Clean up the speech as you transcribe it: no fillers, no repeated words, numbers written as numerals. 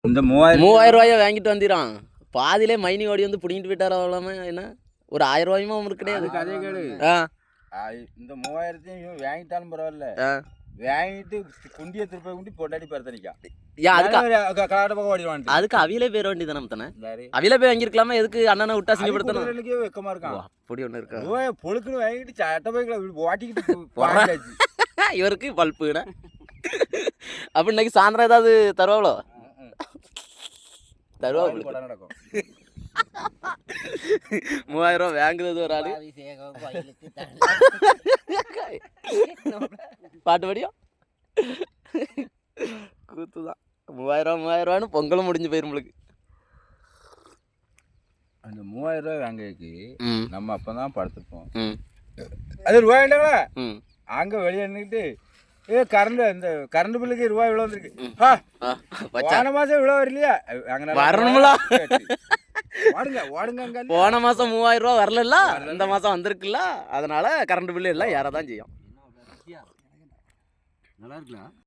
இந்த 3000 ரூபாயை வாங்கிட்டு வந்துடுறான். பாதியிலே மைனி ஓடி வந்து பிடிங்கிட்டு போயிட்டாரா அவ்வளோமே. என்ன ஒரு 1000 ரூபாயுமா அவங்களுக்கு கிடையாது. அதே கேடு. இந்த 3000 வாங்கிட்டாலும் பரவாயில்ல, வாங்கிட்டு குண்டியை திருப்ப குண்டி பொண்டாட்டி பரத்தனிக்கா. அதுக்கு அவியிலே பேர் வேண்டி தானே தானே அவியில போய் வாங்கிருக்கலாமா? எதுக்கு அண்ணனை விட்டா சிங்கப்படுத்தணும்? வெக்கமா இருக்கான். அப்படி ஒண்ணு இருக்கா? பொழுக்குன்னு வாங்கிட்டு சட்ட போய்களை ஓட்டிக்கிட்டு இவருக்கு பல்புடா. அப்ப இன்னைக்கு சாயந்தரம் ஏதாவது தருவாங்களோ? தருவா நடக்கும். 3000 ரூபா வாங்குறது ஒரு ஆளு. பாட்டு படியும் கூத்துதான். 3000 ரூபான்னு பொங்கலும் முடிஞ்சு போயிரும் உங்களுக்கு. அந்த 3000 ரூபாய் வாங்கக்கு நம்ம அப்பதான் படுத்துப்போம். அது ரூபாய் வேண்டாங்களா? அங்க வெளியே நின்றுட்டு கரண்ட் பில்லுக்கு ரூபாய் இவ்வளவு வந்துருக்கு. போன மாசம் இவ்வளவு வரலையா? வரணும்ல. ஓடுங்க. போன மாசம் 3000 ரூபா வரல, இந்த மாசம் வந்திருக்குல்ல, அதனால கரண்ட் பில்லு எல்லாம் யாராதான் செய்யும். நல்லா இருக்கலாம்.